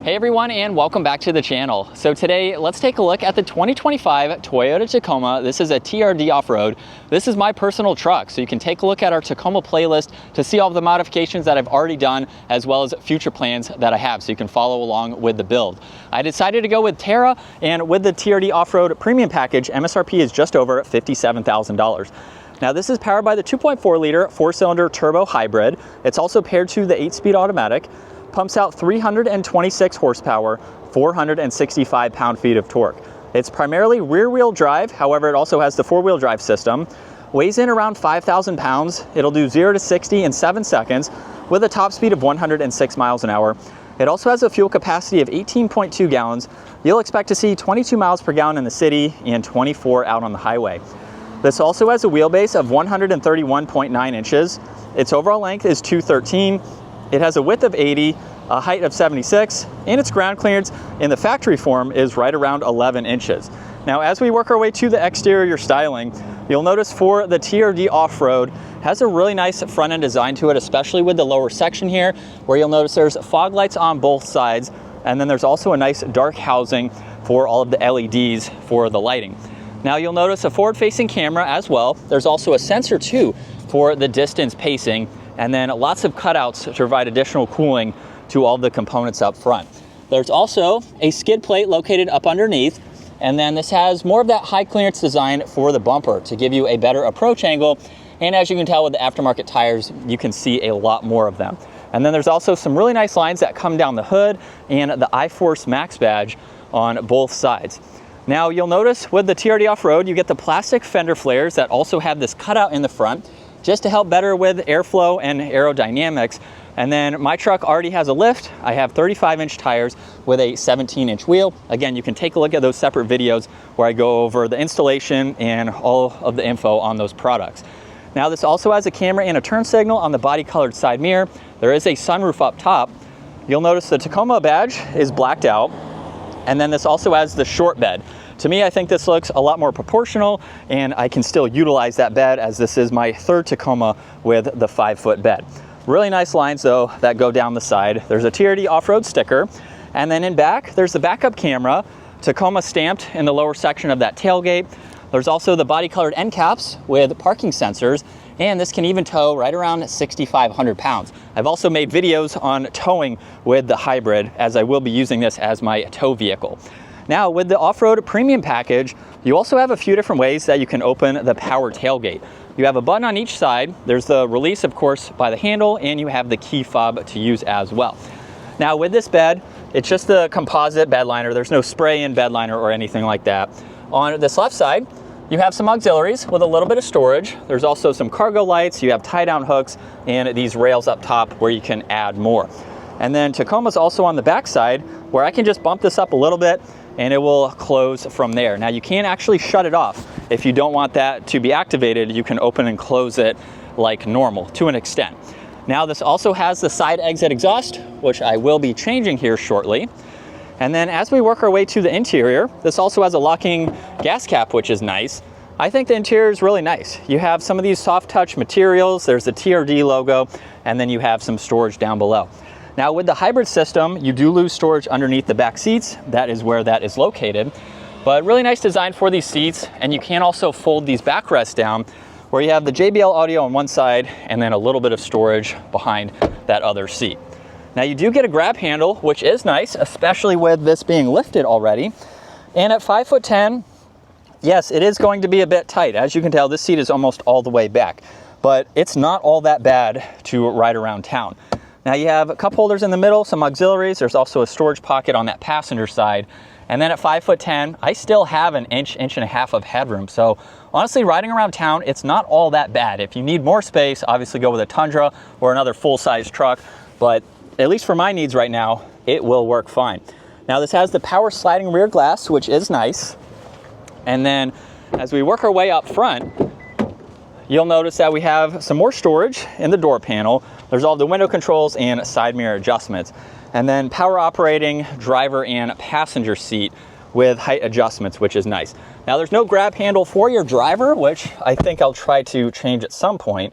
Hey everyone, and welcome back to the channel. So today, let's take a look at the 2025 Toyota Tacoma. This is a TRD Offroad. This is my personal truck, so you can take a look at our Tacoma playlist to see all the modifications that I've already done, as well as future plans that I have, so you can follow along with the build. I decided to go with Terra, and with the TRD Offroad Premium Package, MSRP is just over $57,000. Now this is powered by the 2.4 liter 4-cylinder turbo hybrid. It's also paired to the 8-speed automatic. Pumps out 326 horsepower, 465 pound-feet of torque. It's primarily rear-wheel drive, however it also has the 4-wheel drive system. Weighs in around 5,000 pounds. It'll do 0 to 60 in 7 seconds with a top speed of 106 miles an hour. It also has a fuel capacity of 18.2 gallons. You'll expect to see 22 miles per gallon in the city and 24 out on the highway. This also has a wheelbase of 131.9 inches. Its overall length is 213. It has a width of 80, a height of 76, and its ground clearance in the factory form is right around 11 inches. Now, as we work our way to the exterior styling, you'll notice for the TRD Offroad has a really nice front end design to it, especially with the lower section here, where you'll notice there's fog lights on both sides, and then there's also a nice dark housing for all of the LEDs for the lighting. Now you'll notice a forward-facing camera as well. There's also a sensor too for the distance pacing, and then lots of cutouts to provide additional cooling to all the components up front. There's also a skid plate located up underneath, and then this has more of that high clearance design for the bumper to give you a better approach angle, and as you can tell with the aftermarket tires, you can see a lot more of them. And then there's also some really nice lines that come down the hood and the iForce Max badge on both sides. Now you'll notice with the TRD Offroad, you get the plastic fender flares that also have this cutout in the front, just to help better with airflow and aerodynamics. And then my truck already has a lift. I have 35-inch tires with a 17-inch wheel. Again, you can take a look at those separate videos where I go over the installation and all of the info on those products. Now this also has a camera and a turn signal on the body colored side mirror. There is a sunroof up top. You'll notice the Tacoma badge is blacked out. And then this also has the short bed. To me, I think this looks a lot more proportional, and I can still utilize that bed, as this is my third Tacoma with the 5-foot bed. Really nice lines though that go down the side. There's a TRD Offroad sticker, and then in back there's the backup camera, Tacoma stamped in the lower section of that tailgate. There's also the body colored end caps with parking sensors, and this can even tow right around 6,500 pounds. I've also made videos on towing with the hybrid, as I will be using this as my tow vehicle. Now with the Offroad Premium Package, you also have a few different ways that you can open the power tailgate. You have a button on each side. There's the release, of course, by the handle, and you have the key fob to use as well. Now with this bed, it's just the composite bed liner. There's no spray-in bed liner or anything like that. On this left side, you have some auxiliaries with a little bit of storage. There's also some cargo lights, you have tie-down hooks, and these rails up top where you can add more. And then Tacoma's also on the back side, where I can just bump this up a little bit and it will close from there. Now you can actually shut it off. If you don't want that to be activated, you can open and close it like normal to an extent. Now this also has the side exit exhaust, which I will be changing here shortly. And then as we work our way to the interior, this also has a locking gas cap, which is nice. I think the interior is really nice. You have some of these soft touch materials, there's the TRD logo, and then you have some storage down below. Now with the hybrid system, you do lose storage underneath the back seats. That is where that is located. But really nice design for these seats, and you can also fold these backrests down where you have the JBL audio on one side and then a little bit of storage behind that other seat. Now you do get a grab handle, which is nice, especially with this being lifted already. And at 5'10", yes, it is going to be a bit tight. As you can tell, this seat is almost all the way back, but it's not all that bad to ride around town. Now you have cup holders in the middle, some auxiliaries. There's also a storage pocket on that passenger side. And then at 5'10", I still have an inch and a half of headroom. So honestly, riding around town, it's not all that bad. If you need more space, obviously go with a Tundra or another full-size truck. But at least for my needs right now, it will work fine. Now this has the power sliding rear glass, which is nice. And then as we work our way up front, you'll notice that we have some more storage in the door panel. There's all the window controls and side mirror adjustments. And then power operating driver and passenger seat with height adjustments, which is nice. Now there's no grab handle for your driver, which I think I'll try to change at some point.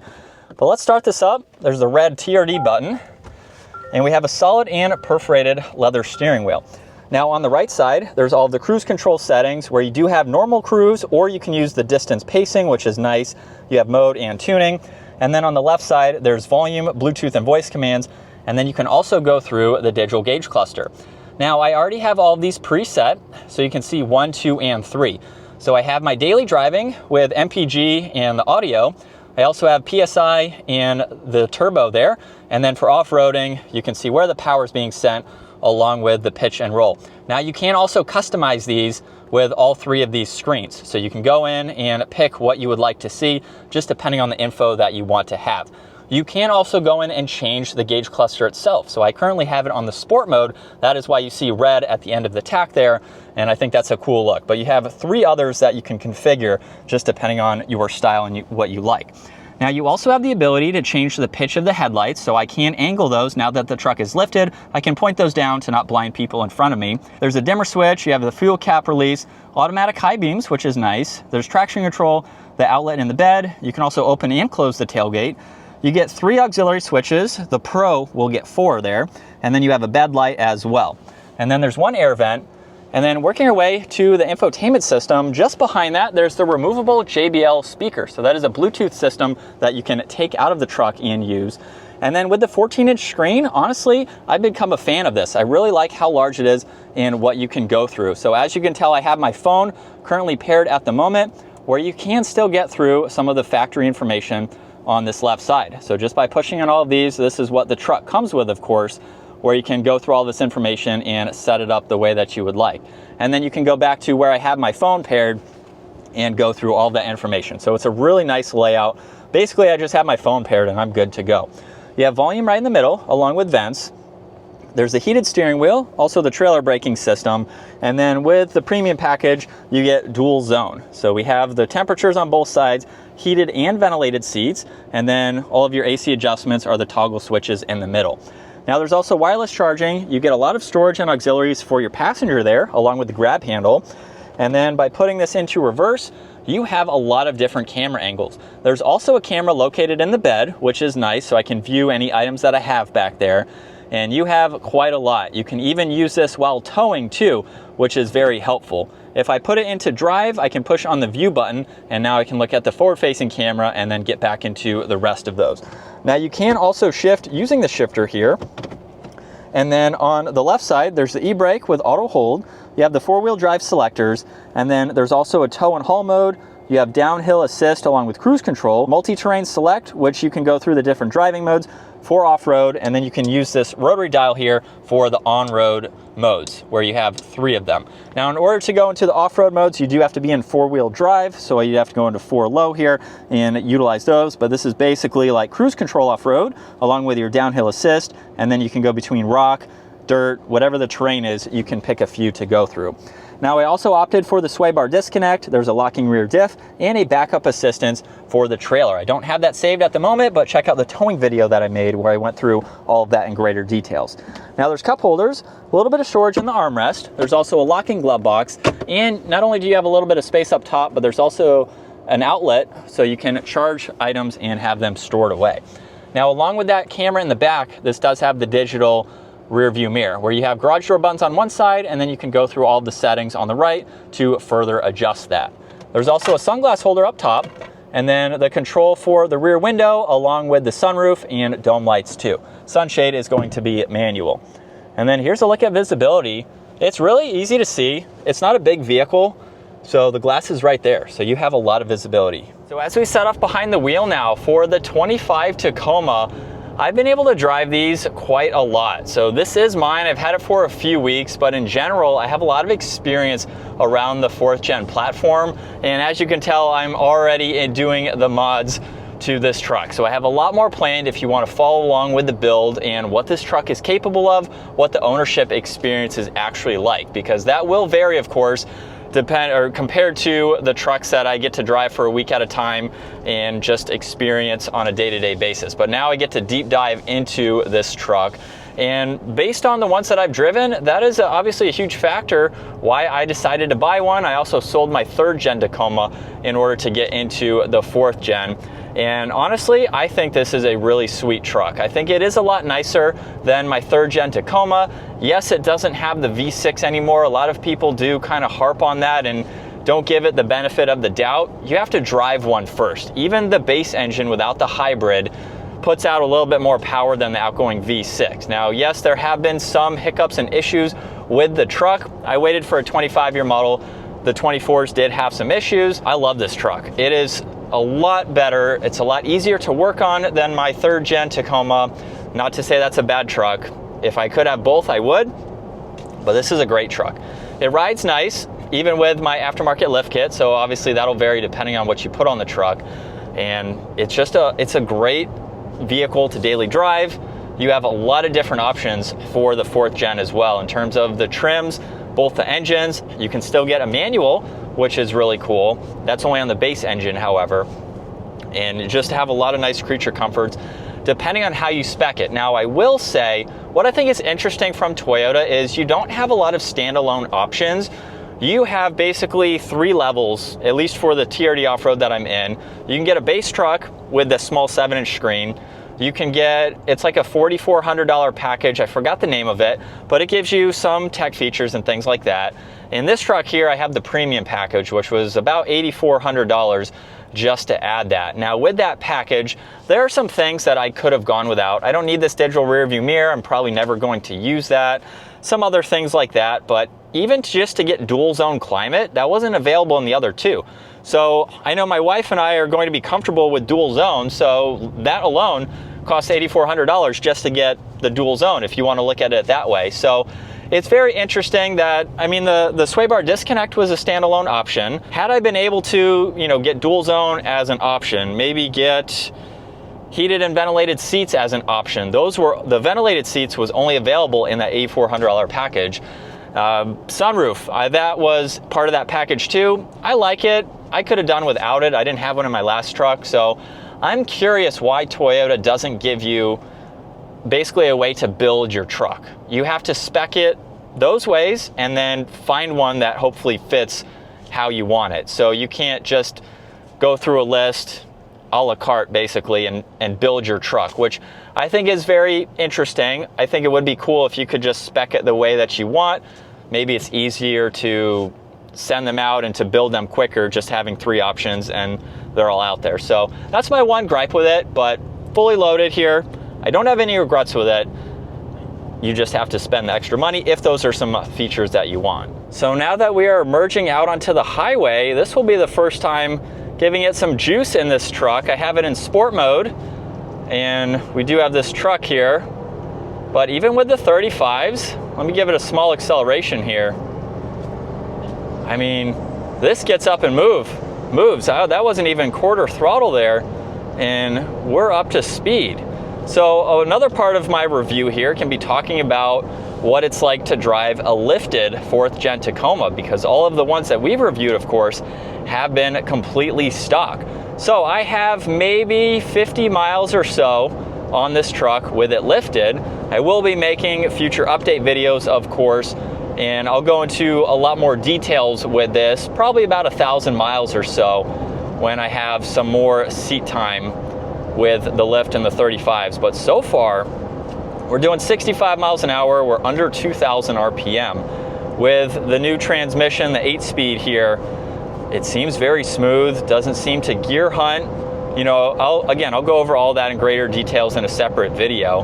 But let's start this up. There's the red TRD button. And we have a solid and perforated leather steering wheel. Now on the right side, there's all of the cruise control settings where you do have normal cruise, or you can use the distance pacing, which is nice. You have mode and tuning. And then on the left side, there's volume, Bluetooth, and voice commands. And then you can also go through the digital gauge cluster. Now I already have all of these preset, so you can see 1, 2, and 3. So I have my daily driving with MPG and the audio. I also have PSI and the turbo there. And then for off-roading, you can see where the power is being sent along with the pitch and roll. Now you can also customize these with all 3 of these screens. So you can go in and pick what you would like to see, just depending on the info that you want to have. You can also go in and change the gauge cluster itself. So I currently have it on the sport mode. That is why you see red at the end of the tack there. And I think that's a cool look. But you have 3 others that you can configure just depending on your style and what you like. Now you also have the ability to change the pitch of the headlights, so I can angle those now that the truck is lifted. I can point those down to not blind people in front of me. There's a dimmer switch, you have the fuel cap release, automatic high beams, which is nice. There's traction control, the outlet in the bed. You can also open and close the tailgate. You get 3 auxiliary switches. The Pro will get 4 there. And then you have a bed light as well. And then there's 1 air vent. And then working our way to the infotainment system, just behind that, there's the removable JBL speaker. So that is a Bluetooth system that you can take out of the truck and use. And then with the 14-inch screen, honestly, I've become a fan of this. I really like how large it is and what you can go through. So as you can tell, I have my phone currently paired at the moment, where you can still get through some of the factory information on this left side. So just by pushing on all of these, this is what the truck comes with, of course, where you can go through all this information and set it up the way that you would like. And then you can go back to where I have my phone paired and go through all that information. So it's a really nice layout. Basically, I just have my phone paired and I'm good to go. You have volume right in the middle, along with vents. There's the heated steering wheel, also the trailer braking system. And then with the premium package, you get dual zone. So we have the temperatures on both sides, heated and ventilated seats, and then all of your AC adjustments are the toggle switches in the middle. Now there's also wireless charging. You get a lot of storage and auxiliaries for your passenger there, along with the grab handle. And then by putting this into reverse, you have a lot of different camera angles. There's also a camera located in the bed, which is nice, so I can view any items that I have back there. And you have quite a lot. You can even use this while towing too, which is very helpful. If I put it into drive, I can push on the view button, and now I can look at the forward-facing camera and then get back into the rest of those. Now you can also shift using the shifter here. And then on the left side, there's the e-brake with auto hold. You have the 4-wheel drive selectors, and then there's also a tow and haul mode. You have downhill assist along with cruise control, multi-terrain select, which you can go through the different driving modes for off-road, and then you can use this rotary dial here for the on-road modes, where you have 3 of them. Now, in order to go into the off-road modes, you do have to be in 4-wheel drive, so you have to go into 4 low here and utilize those, but this is basically like cruise control off-road, along with your downhill assist, and then you can go between rock, dirt, whatever the terrain is, you can pick a few to go through. Now I also opted for the sway bar disconnect. There's a locking rear diff and a backup assistance for the trailer. I don't have that saved at the moment, but check out the towing video that I made where I went through all of that in greater details. Now there's cup holders, a little bit of storage in the armrest. There's also a locking glove box, and not only do you have a little bit of space up top, but there's also an outlet so you can charge items and have them stored away. Now along with that camera in the back, this does have the digital rear view mirror, where you have garage door buttons on one side, and then you can go through all of the settings on the right to further adjust that. There's also a sunglass holder up top, and then the control for the rear window, along with the sunroof and dome lights too. Sunshade is going to be manual. And then here's a look at visibility. It's really easy to see. It's not a big vehicle, so the glass is right there, so you have a lot of visibility. So as we set up behind the wheel now for the 25 Tacoma, I've been able to drive these quite a lot. So this is mine. I've had it for a few weeks, but in general, I have a lot of experience around the 4th gen platform. And as you can tell, I'm already doing the mods to this truck. So I have a lot more planned if you want to follow along with the build and what this truck is capable of, what the ownership experience is actually like, because that will vary, of course, compared to the trucks that I get to drive for a week at a time and just experience on a day-to-day basis. But now I get to deep dive into this truck, And based on the ones that I've driven, that is obviously a huge factor why I decided to buy one. I also sold my 3rd gen Tacoma in order to get into the 4th gen. And honestly, I think this is a really sweet truck. I think it is a lot nicer than my 3rd gen Tacoma. Yes, it doesn't have the V6 anymore. A lot of people do kind of harp on that and don't give it the benefit of the doubt. You have to drive one first. Even the base engine without the hybrid puts out a little bit more power than the outgoing V6. Now, yes, there have been some hiccups and issues with the truck. I waited for a 25-year model. The 24s did have some issues. I love this truck. It is a lot better. It's a lot easier to work on than my 3rd gen Tacoma. Not to say that's a bad truck. If I could have both, I would, but this is a great truck. It rides nice, even with my aftermarket lift kit, so obviously that'll vary depending on what you put on the truck. And it's a great vehicle to daily drive. You have a lot of different options for the 4th gen as well in terms of the trims, both the engines. You can still get a manual, which is really cool. That's only on the base engine, however. And you just have a lot of nice creature comforts depending on how you spec it. Now, I will say, what I think is interesting from Toyota is you don't have a lot of standalone options. You have basically 3 levels, at least for the TRD Offroad that I'm in. You can get a base truck with the small 7-inch screen. You can get, it's like a $4,400 package. I forgot the name of it, but it gives you some tech features and things like that. In this truck here, I have the premium package, which was about $8,400 just to add that. Now, with that package, there are some things that I could have gone without. I don't need this digital rear view mirror. I'm probably never going to use that. Some other things like that, but even just to get dual zone climate, that wasn't available in the other 2. So I know my wife and I are going to be comfortable with dual zone, so that alone costs $8,400 just to get the dual zone, if you want to look at it that way. So it's very interesting that, I mean, the sway bar disconnect was a standalone option. Had I been able to, get dual zone as an option, maybe get heated and ventilated seats as an option. The ventilated seats was only available in that $8,400 package. Sunroof, that was part of that package too. I like it. I could have done without it. I didn't have one in my last truck, so I'm curious why Toyota doesn't give you basically a way to build your truck. You have to spec it those ways and then find one that hopefully fits how you want it. So you can't just go through a list a la carte basically and build your truck, which I think is very interesting. I think it would be cool if you could just spec it the way that you want. Maybe it's easier to send them out and to build them quicker, just having 3 options and they're all out there. So that's my one gripe with it, but fully loaded here. I don't have any regrets with it. You just have to spend the extra money if those are some features that you want. So now that we are merging out onto the highway, this will be the first time giving it some juice in this truck. I have it in sport mode, and we do have this truck here. But even with the 35s, let me give it a small acceleration here. I mean, this gets up and moves. Oh, that wasn't even quarter throttle there, and we're up to speed. So another part of my review here can be talking about what it's like to drive a lifted 4th gen Tacoma, because all of the ones that we've reviewed, of course, have been completely stock. So I have maybe 50 miles or so on this truck with it lifted. I will be making future update videos, of course, and I'll go into a lot more details with this, probably about 1,000 miles or so when I have some more seat time with the lift and the 35s. But so far, we're doing 65 miles an hour. We're under 2,000 RPM. With the new transmission, the 8-speed here, it seems very smooth, doesn't seem to gear hunt. I'll go over all that in greater details in a separate video,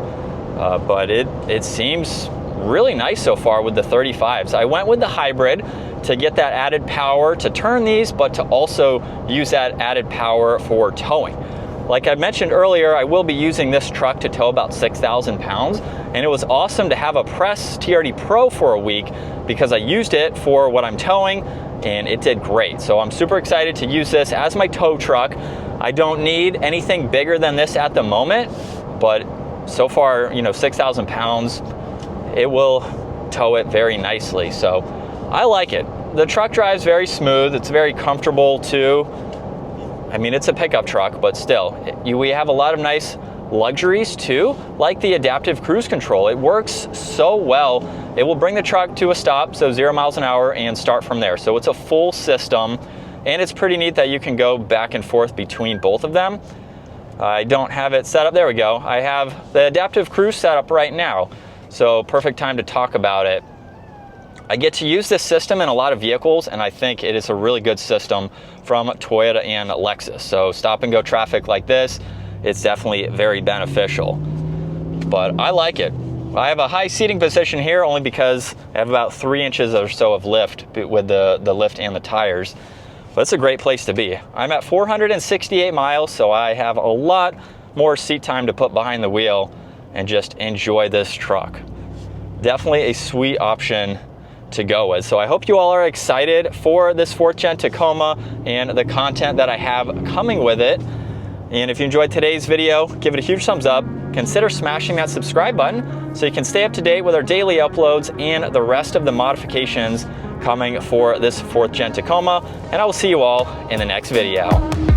but it seems really nice so far with the 35s. I went with the hybrid to get that added power to turn these, but to also use that added power for towing. Like I mentioned earlier, I will be using this truck to tow about 6,000 pounds, and it was awesome to have a press TRD Pro for a week because I used it for what I'm towing, and it did great. So I'm super excited to use this as my tow truck. I don't need anything bigger than this at the moment, but so far, 6,000 pounds, it will tow it very nicely. So I like it. The truck drives very smooth. It's very comfortable too. I mean, it's a pickup truck, but still, we have a lot of nice luxuries too, like the adaptive cruise control. It works so well. It will bring the truck to a stop, so 0 miles an hour, and start from there. So it's a full system, and it's pretty neat that you can go back and forth between both of them. I don't have it set up. There we go. I have the adaptive cruise set up right now, so perfect time to talk about it. I get to use this system in a lot of vehicles, and I think it is a really good system from Toyota and Lexus. So stop and go traffic like this, it's definitely very beneficial. But I like it. I have a high seating position here only because I have about 3 inches or so of lift with the lift and the tires. But it's a great place to be. I'm at 468 miles, so I have a lot more seat time to put behind the wheel and just enjoy this truck. Definitely a sweet option to go with. So I hope you all are excited for this 4th gen Tacoma and the content that I have coming with it. And if you enjoyed today's video, give it a huge thumbs up. Consider smashing that subscribe button so you can stay up to date with our daily uploads and the rest of the modifications coming for this 4th gen Tacoma. And I will see you all in the next video.